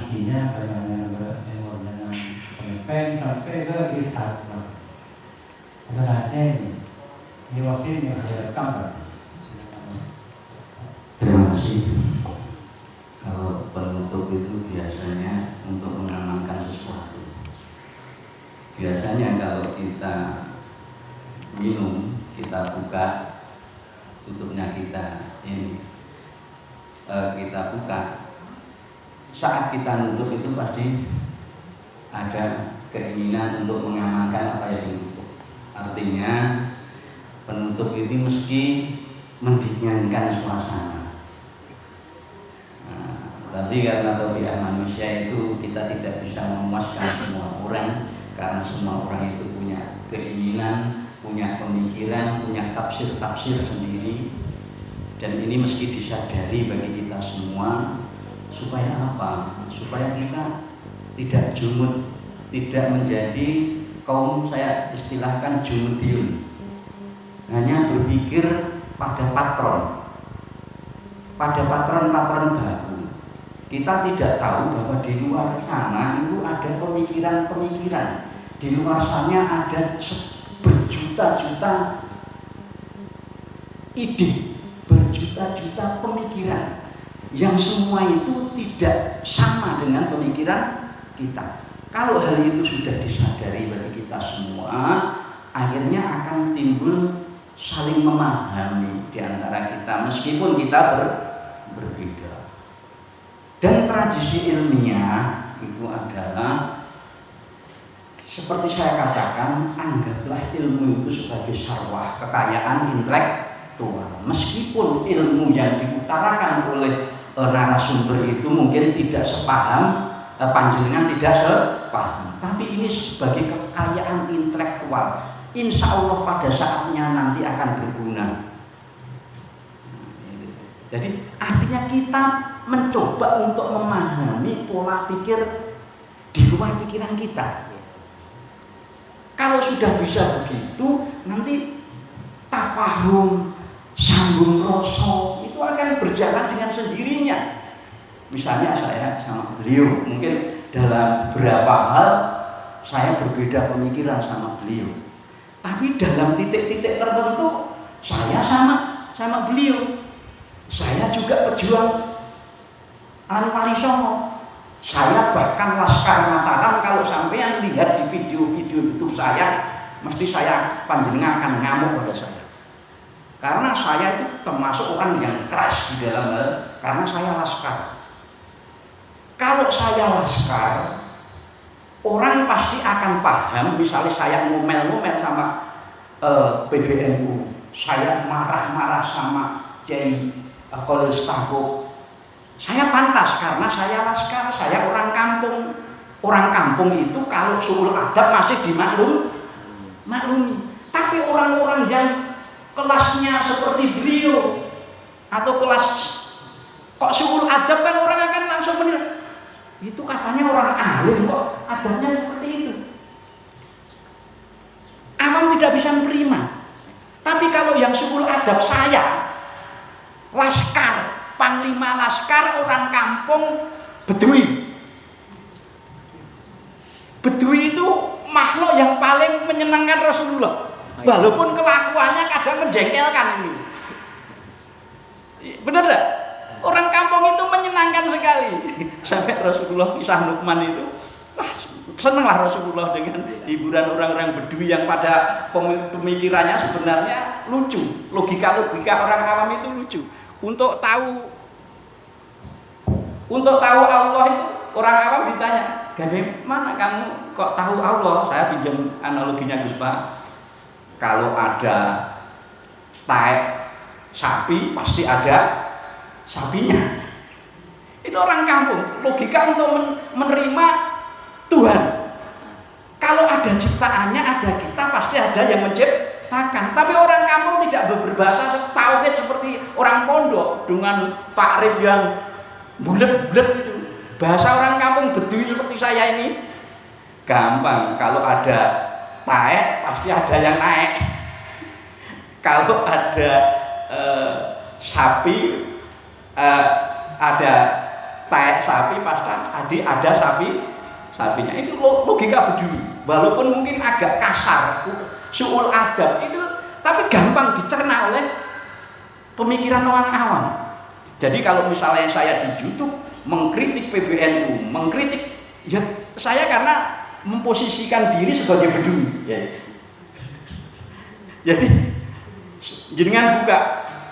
dinastinya banyak dengan peng sampai ke Ishak. Sebenarnya ini waktu yang direkam. Terima kasih. Kalau penutup itu biasanya untuk mengamankan sesuatu. Biasanya kalau kita minum, kita buka tutupnya kita ini, kita buka. Saat kita nutup itu pasti ada keinginan untuk mengamankan apa yang ditutup. Artinya penutup itu mesti mendinginkan suasana. Tapi karena tabiat manusia itu kita tidak bisa memuaskan semua orang, karena semua orang itu punya keinginan, punya pemikiran, punya tafsir-tafsir sendiri. Dan ini mesti disadari bagi kita semua. Supaya apa? Supaya kita tidak jumud, tidak menjadi kaum saya istilahkan jumudiun, hanya berpikir pada patron baru. Kita tidak tahu bahwa di luar sana itu ada pemikiran-pemikiran. Di luar sana ada berjuta-juta ide, berjuta-juta pemikiran yang semua itu tidak sama dengan pemikiran kita. Kalau hal itu sudah disadari bagi kita semua, akhirnya akan timbul saling memahami di antara kita meskipun kita berbeda. Dan tradisi ilmiah itu adalah seperti saya katakan, anggaplah ilmu itu sebagai sarwah, kekayaan intelektual. Meskipun ilmu yang diutarakan oleh narasumber itu mungkin tidak sepaham, panjenengan tidak sepaham, tapi ini sebagai kekayaan intelektual. Insya Allah pada saatnya nanti akan berguna. Jadi artinya kita mencoba untuk memahami pola pikir di luar pikiran kita. Kalau sudah bisa begitu, nanti tafahum, sambung rasa itu akan berjalan dengan sendirinya. Misalnya saya sama beliau, mungkin dalam beberapa hal saya berbeda pemikiran sama beliau. Tapi dalam titik-titik tertentu saya sama beliau. Saya juga pejuang Wali Songo. Saya bahkan Laskar Mataram, kalau sampean lihat di video-video YouTube saya, mesti saya panjenengan akan ngamuk pada saya. Karena saya itu termasuk orang yang keras di dalam hal, karena saya Laskar. Kalau saya Laskar, orang pasti akan paham. Misalnya saya ngomel-ngomel sama PBNU, saya marah-marah sama Kiai Khalil Stakuf, saya pantas karena saya Laskar, saya orang kampung. Orang kampung itu kalau suul adab masih maklumi. Tapi orang-orang yang kelasnya seperti beliau atau kelas kok suul adab kan orang akan langsung menilai, itu katanya orang alim kok adabnya seperti itu. Awam tidak bisa menerima. Tapi kalau yang suul adab saya Laskar, Panglima Laskar, orang kampung, Bedui. Bedui itu makhluk yang paling menyenangkan Rasulullah. Walaupun kelakuannya kadang menjengkelkan ini. Benar tak? Orang kampung itu menyenangkan sekali. Sampai Rasulullah kisah Luqman itu, senanglah Rasulullah dengan hiburan orang-orang Bedui yang pada pemikirannya sebenarnya lucu. Logika-logika orang awam itu lucu. Untuk tahu Allah itu orang awam ditanya, bagaimana kamu kok tahu Allah? Saya pinjam analoginya Gus Pak. Kalau ada taek sapi pasti ada sapinya. Itu orang kampung. Logika untuk menerima Tuhan. Kalau ada ciptaannya, ada kita, pasti ada yang menciptakan. Tapi orang kampung tidak berbahasa tauhid seperti orang pondok dengan takrif yang bulet-bulet itu. Bahasa orang kampung Bedui seperti saya ini gampang. Kalau ada taek pasti ada yang naik. Kalau ada sapi ada taek sapi pasta ada sapinya. Itu logika Bedui. Walaupun mungkin agak kasar, suul adab itu, tapi gampang dicerna oleh pemikiran orang awam. Jadi kalau misalnya saya di YouTube mengkritik PBNU, mengkritik, ya saya karena memposisikan diri sebagai Bedui. Ya. Jadi jenengan buka,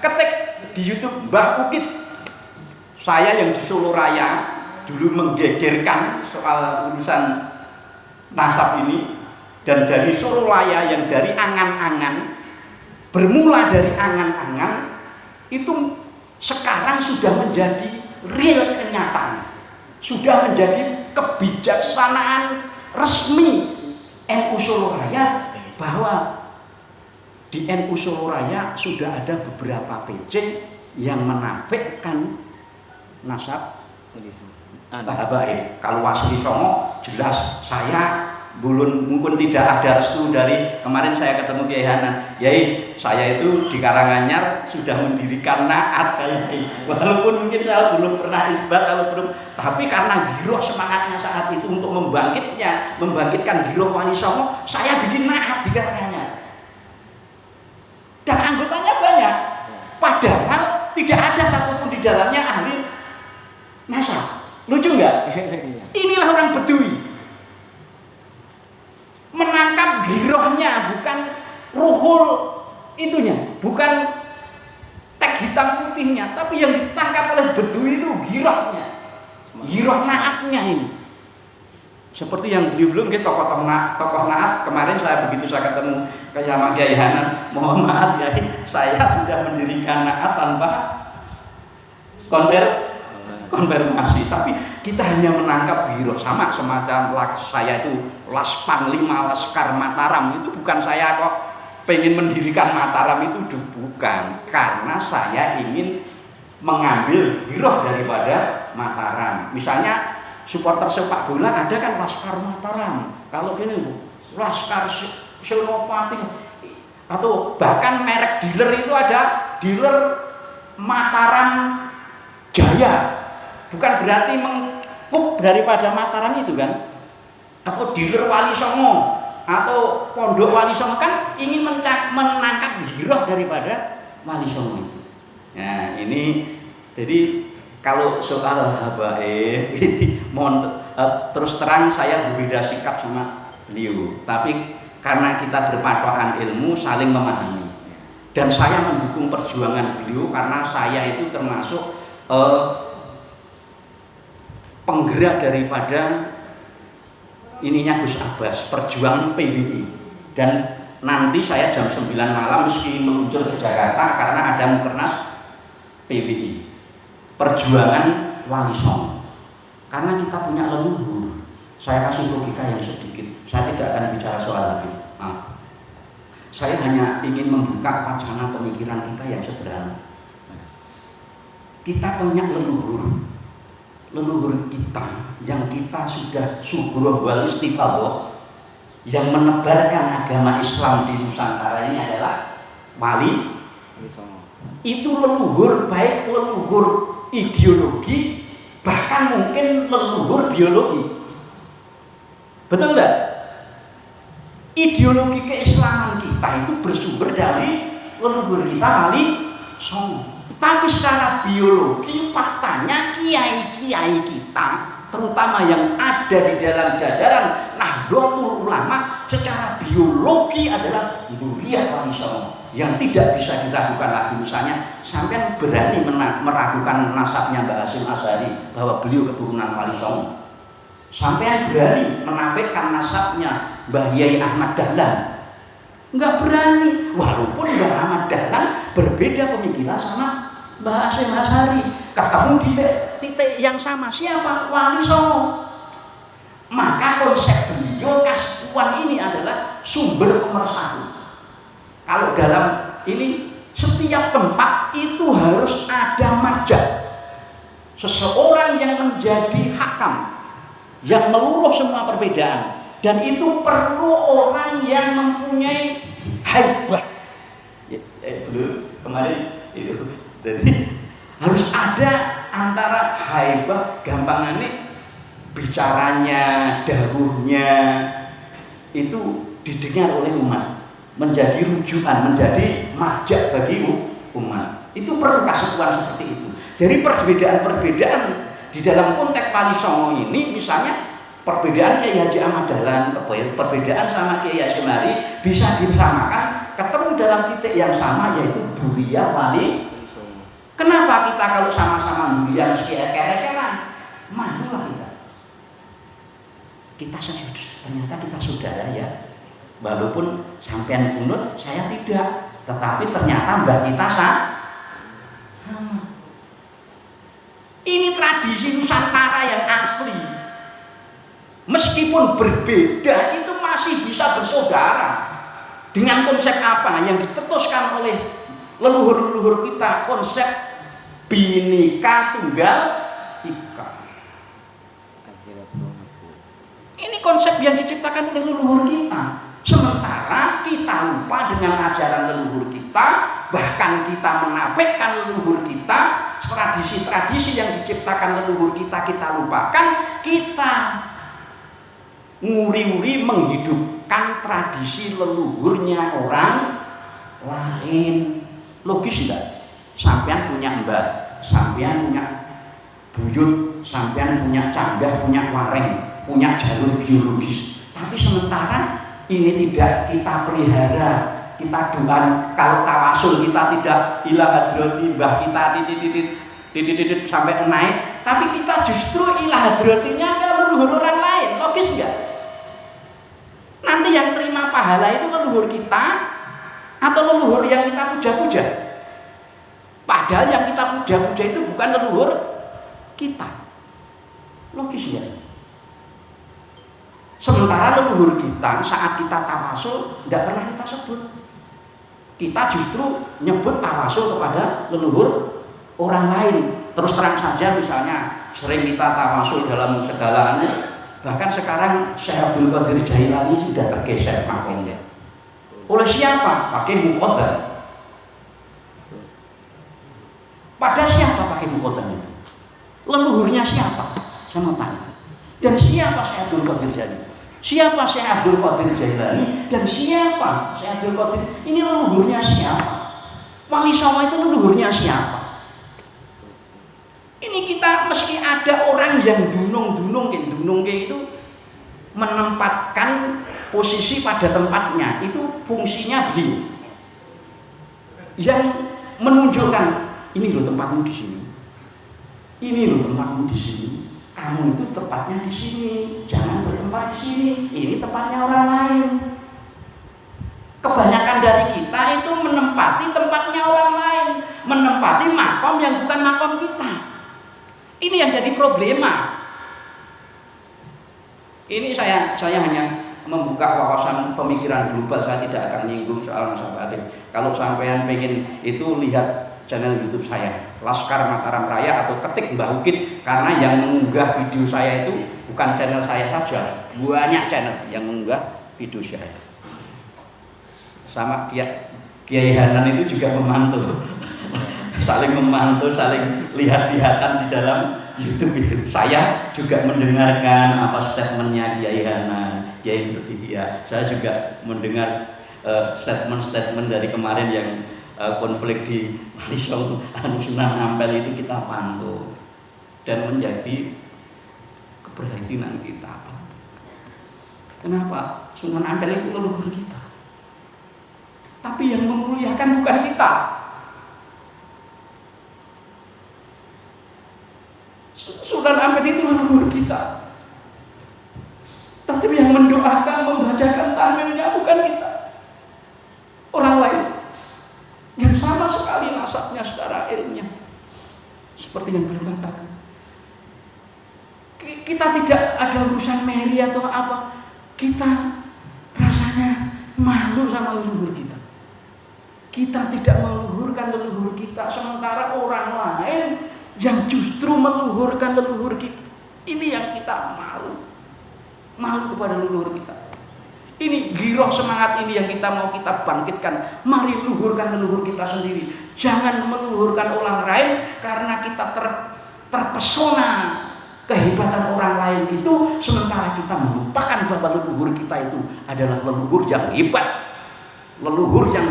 ketik di YouTube Mbah Ukit, saya yang di Solo Raya dulu menggegerkan soal urusan nasab ini, dan dari Solo Raya yang dari angan-angan, bermula dari angan-angan, itu sekarang sudah menjadi real kenyataan, sudah menjadi kebijaksanaan resmi NU Solo Raya, bahwa di NU Solo Raya sudah ada beberapa PC yang menafikan nasab Bahabae. Kalau Wasli Songo jelas saya belum, mungkin tidak ada restu dari, kemarin saya ketemu Kiai Hanan, Yai saya itu di Karanganyar sudah mendirikan naat kayak, walaupun mungkin saya belum pernah isbat, kalau belum, tapi karena giroh semangatnya saat itu untuk membangkitkan giroh Wali Songo, saya bikin naat di Karanganyar. Dan anggotanya banyak, padahal tidak ada satupun di dalamnya ahli nasab. Lucu nggak? Inilah orang Bedui, menangkap girohnya, bukan ruhul itunya, bukan tag hitam putihnya, tapi yang ditangkap oleh Bedui itu girohnya, giroh naatnya ini. Seperti yang belum ke tokoh naat, kemarin begitu saya ketemu sama Kiai Hanan, mohon maaf ya, saya sudah mendirikan naat tanpa konfirmasi, tapi kita hanya menangkap giroh, sama semacam saya itu Las Panglima Laskar Mataram, itu bukan saya kok pengen mendirikan Mataram, itu bukan, karena saya ingin mengambil giroh daripada Mataram. Misalnya supporter sepak bola ada kan Laskar Mataram, kalau gini Laskar Senopati, atau bahkan merek dealer itu ada dealer Mataram Jaya, bukan berarti mengkup daripada Mataram itu kan, atau dealer Wali Songo atau pondok Wali Songo, kan ingin menangkap giroh daripada Wali Songo itu. Nah ini, jadi kalau soal habaib mohon terus terang saya berbeda sikap sama beliau, tapi karena kita berpatokan ilmu saling memahami, dan saya mendukung perjuangan beliau karena saya itu termasuk penggerak daripada ininya Gus Abbas, perjuangan PBI, dan nanti saya jam 9 malam mesti meluncur ke Jakarta karena ada mukernas PBI, perjuangan Wali Songo, karena kita punya leluhur. Saya kasih logika yang sedikit, saya tidak akan bicara soal Habib. Saya hanya ingin membuka wacana pemikiran kita yang sederhana. Kita punya leluhur kita yang kita sudah subur wal istiqamah, yang menebarkan agama Islam di Nusantara ini adalah Wali Songo. Itu leluhur, baik leluhur ideologi, bahkan mungkin leluhur biologi. Betul enggak? Ideologi keislaman kita itu bersumber dari leluhur kita Wali Songo. Tapi secara biologi faktanya kiai-kiai kita, terutama yang ada di dalam jajaran Nahdlatul Ulama, secara biologi adalah dzurriyyah Wali Songo, yang tidak bisa diragukan lagi. Misalnya sampai berani meragukan nasabnya Mbak Hasyim Asy'ari bahwa beliau keturunan Wali Songo, sampai berani menafikan nasabnya Mbah Yai Ahmad Dahlan, nggak berani, walaupun Mbah Ahmad Dahlan berbeda pemikiran sama Mbah Hasyim Asy'ari, ketemu di titik yang sama, siapa? Wali Songo. Maka konsep beliau Kaspuan ini adalah sumber pemersatu. Kalau dalam ini, setiap tempat itu harus ada marja, seseorang yang menjadi hakam, yang meluluh semua perbedaan, dan itu perlu orang yang mempunyai haibah. Dulu kemarin itu, jadi harus ada antara haibah gampangane bicaranya, dawuhnya itu didengar oleh umat, menjadi rujukan, menjadi marjak bagi umat. Itu perlu kesatuan seperti itu. Jadi perbedaan-perbedaan di dalam konteks Wali Songo ini, misalnya perbedaan Kiai Haji Ahmad Dahlan, perbedaan sama Kiai Hasyim Ari bisa disamakan, ketemu dalam titik yang sama, yaitu Duriya Wali. Kenapa kita kalau sama-sama Duriya kere-keran? Malulah kita. Ternyata kita saudara ya. Walaupun sampean kunut, saya tidak, tetapi ternyata mbak kita sama. Ini tradisi Nusantara yang asli. Meskipun berbeda, itu masih bisa bersaudara. Dengan konsep apa yang ditetuskan oleh leluhur-leluhur kita, konsep Bhinneka Tunggal Ika. Ini konsep yang diciptakan oleh leluhur kita. Sementara kita lupa dengan ajaran leluhur kita, bahkan kita menafikan leluhur kita, tradisi-tradisi yang diciptakan leluhur kita lupakan, kita nguri-nguri menghidupkan tradisi leluhurnya orang lain. Logis enggak? Sampean punya mbak, sampean punya buyut, sampean punya canggah, punya wareng, punya jalur biologis. Tapi sementara ini tidak kita pelihara, kita doa. Kalau tawasul kita tidak ilah hadrati mbah kita titit sampai naik, tapi kita justru ilah hadratinya ke leluhur orang lain. Logis enggak? Nanti yang terima pahala itu leluhur kita atau leluhur yang kita puja-puja? Padahal yang kita puja-puja itu bukan leluhur kita. Logis ya? Sementara leluhur kita saat kita tawasul tidak pernah kita sebut. Kita justru nyebut tawasul kepada leluhur orang lain. Terus terang saja, misalnya sering kita tawasul dalam segala, bahkan sekarang Syekh Abdul Qadir Jailani sudah tergeser makomnya. Oleh siapa? Pakai muqaddam. Pada siapa pakai muqaddam itu? Leluhurnya siapa? Saya mau tanya. Dan siapa Syekh Abdul Qadir Jailani? Siapa Syekh Abdul Qadir Jailani? Dan siapa Syekh Abdul Qadir? Ini leluhurnya siapa? Wali Songo itu leluhurnya siapa? Ini kita meski ada orang yang dunung itu menempatkan posisi pada tempatnya, itu fungsinya beliau yang menunjukkan ini loh tempatmu di sini, ini loh tempatmu di sini, kamu itu tepatnya di sini, jangan bertempat di sini, ini tempatnya orang lain. Kebanyakan dari kita itu menempati tempatnya orang lain, menempati makom yang bukan makom kita. Ini yang jadi problema. Ini saya hanya membuka wawasan pemikiran global, saya tidak akan nyinggung soal masa batin. Kalau sampean pengen itu lihat channel YouTube saya, Laskar Mataram Raya, atau ketik Mbah Ukit, karena yang mengunggah video saya itu bukan channel saya saja, banyak channel yang mengunggah video saya. Sama Kiai Hanan itu juga memantau. Saling memantau, saling lihat-lihatan di dalam YouTube itu. Saya juga mendengarkan apa statementnya Kiai Hanan, Kiai Nurhidayah. Saya juga mendengar statement-statement dari kemarin yang konflik di Wali Songo Sunan Ampel itu kita pantau dan menjadi keprihatinan kita. Kenapa? Sunan Ampel itu leluhur kita, tapi yang memuliakan bukan kita. Sunan Ampel itu leluhur kita, tapi yang mendoakan, membacakan tahlilnya bukan kita, orang lain yang sama sekali nasabnya secara ilmiah. Seperti yang beliau katakan, kita tidak ada urusan meri atau apa, kita rasanya malu sama leluhur kita. Kita tidak meluhurkan leluhur kita, sementara orang lain yang justru meluhurkan leluhur kita. Ini yang kita malu kepada leluhur kita. Ini giroh semangat ini yang kita bangkitkan. Mari luhurkan leluhur kita sendiri. Jangan meluhurkan orang lain karena kita terpesona kehebatan orang lain itu, sementara kita melupakan bahwa leluhur kita itu adalah leluhur yang hebat, leluhur yang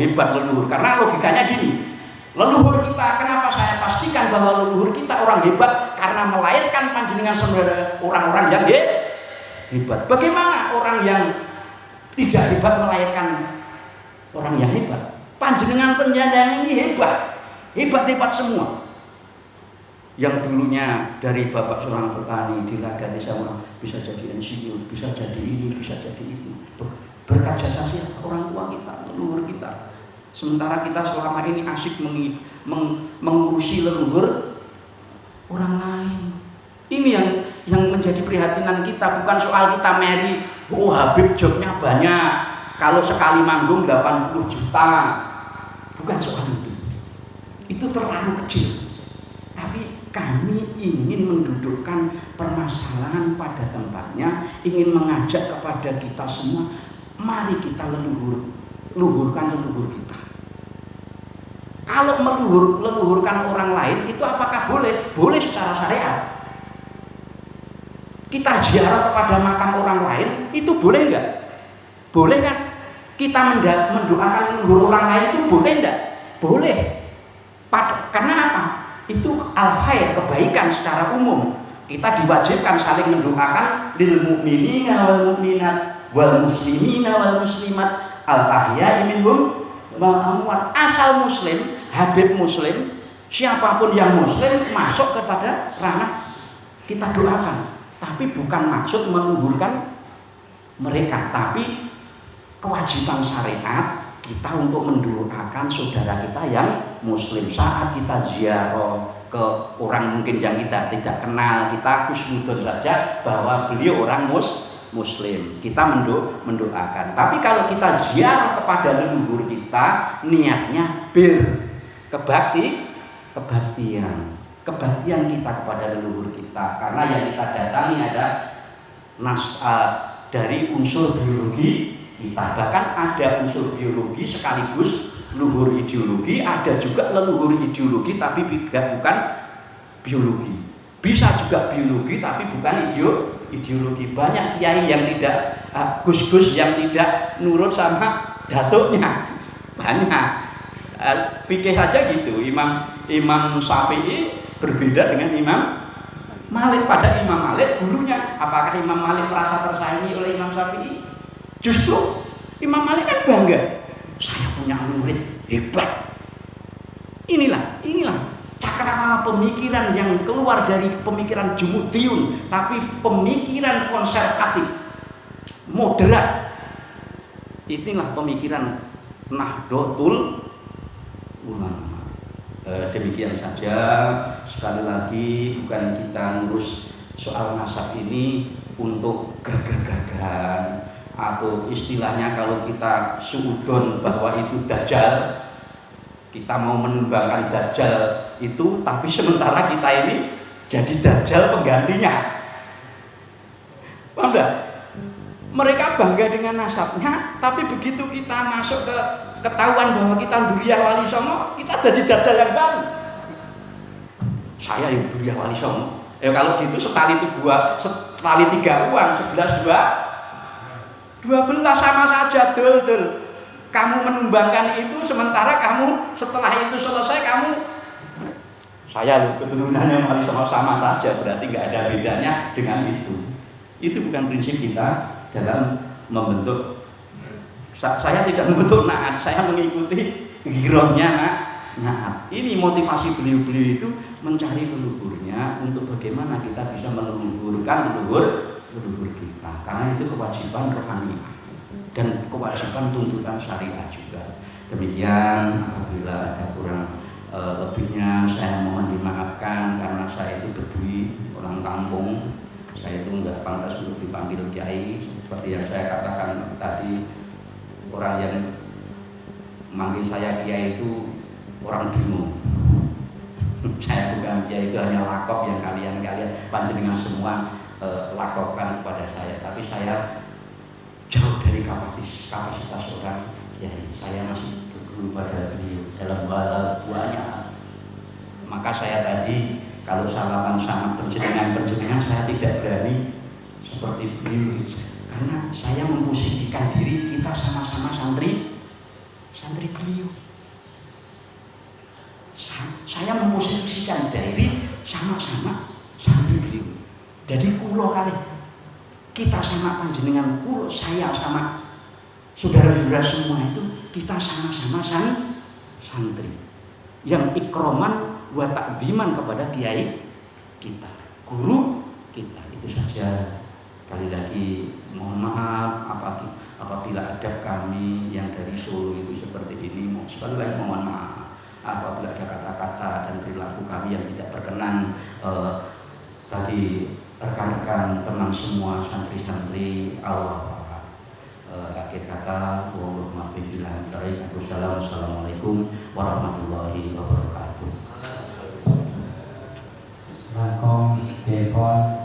hebat leluhur. Karena logikanya gini, leluhur kita, kenapa saya pastikan bahwa leluhur kita orang hebat? Karena melahirkan panjenengan saudara orang-orang yang hebat. Bagaimana orang yang tidak hebat melahirkan orang yang hebat? Panjenengan ini hebat semua. Yang dulunya dari bapak seorang petani di Raga Desa bisa jadi insinyur, bisa jadi ini, bisa jadi itu. Berkat jasa siapa? Orang tua kita, leluhur kita. Sementara kita selama ini asyik mengurusi leluhur orang lain. Ini yang menjadi prihatinan kita, bukan soal kita meri, Habib jobnya banyak, kalau sekali manggung 80 juta. Bukan soal itu. Itu terlalu kecil. Tapi kami ingin mendudukkan permasalahan pada tempatnya, ingin mengajak kepada kita semua, mari kita luhurkan leluhur kita. Kalau leluhurkan orang lain itu apakah boleh? Boleh secara syariat. Kita ziarah kepada makam orang lain itu boleh enggak? Boleh kan? Kita mendoakan leluhur orang lain itu boleh enggak? Boleh. Karena apa? Itu al-khair, kebaikan secara umum. Kita diwajibkan saling mendoakan lil mu'minina wal mu'minat wal muslimina wal muslimat al-ahya'i minhum wal amwat. Asal muslim, Habib muslim, siapapun yang muslim masuk kepada ranah kita doakan. Tapi bukan maksud meluhurkan mereka, tapi kewajiban syariat kita untuk mendoakan saudara kita yang muslim. Saat kita ziarah ke orang mungkin yang kita tidak kenal, kita husnudon saja bahwa beliau orang muslim, kita mendoakan. Tapi kalau kita ziarah kepada leluhur kita, niatnya kebaktian kita kepada leluhur kita. Karena yang kita datangi ada dari unsur biologi kita. Bahkan ada unsur biologi sekaligus leluhur ideologi, ada juga leluhur ideologi tapi bukan biologi. Bisa juga biologi tapi bukan ideologi. Banyak kiai yang tidak, gus-gus yang tidak nurut sama datuknya. Banyak. Fikih saja gitu. Imam Syafi'i berbeda dengan Imam Malik. Pada Imam Malik gurunya, apakah Imam Malik merasa tersaingi oleh Imam Syafi'i? Justru Imam Malik kan bangga, saya punya murid hebat. Inilah cakrawala pemikiran yang keluar dari pemikiran Jumuddiyun, tapi pemikiran konservatif, moderat. Inilah pemikiran Nahdlatul Ulama. Demikian saja. Sekali lagi, bukan kita ngurus soal nasab ini untuk gagah-gagahan, atau istilahnya kalau kita suudon bahwa itu dajjal, kita mau menumbangkan dajjal itu, tapi sementara kita ini jadi dajjal penggantinya. Paham enggak? Mereka bangga dengan nasabnya, tapi begitu kita masuk ke ketahuan bahwa kita Duriyah Wali Songo, kita jadi dajjal yang baru. Saya yang Duriyah Wali Songo. Kalau gitu setali 3 uang, 11 12 sama saja, dul. Kamu menumbangkan itu, sementara kamu setelah itu selesai saya keturunannya Wali Songo sama saja, berarti nggak ada bedanya dengan itu. Itu bukan prinsip kita dalam membentuk. Saya tidak membentuk naat, saya mengikuti girohnya naat. Ini motivasi beliau-beliau itu mencari leluhurnya untuk bagaimana kita bisa meluhurkan leluhur kita, karena itu kewajiban rohani dan kewajiban tuntutan syariat juga. Demikian, apabila ada kurang lebihnya saya mohon dimaafkan, karena saya itu bedui, orang kampung. Saya itu enggak pantas untuk dipanggil kiai. Seperti yang saya katakan tadi, orang yang manggil saya kiai itu orang bingung. Saya bukan kiai, itu hanya lakop yang kalian panjenengan semua lakukan kepada saya, tapi saya jauh dari kapasitas orang kiai. Saya masih berguru pada beliau dalam hal banyak. Maka saya tadi Kalau salaman sama penjenengan saya tidak berani seperti beliau, karena saya memposisikan diri kita sama-sama santri beliau. Saya memposisikan diri sama-sama santri beliau. Jadi kulo kali kita sama panjenengan, kulo saya sama saudara-saudara semua itu kita sama-sama santri yang ikroman wa takziman kepada kiai kita, guru kita. Itu saja. Kali lagi mohon maaf apabila adab kami yang dari Solo itu seperti ini. Sekali lagi mohon maaf apabila ada kata-kata dan perilaku kami yang tidak berkenan bagi rekan-rekan teman semua santri-santri. Akhir kata, Wassalamualaikum warahmatullahi wabarakatuh. Langkong Depon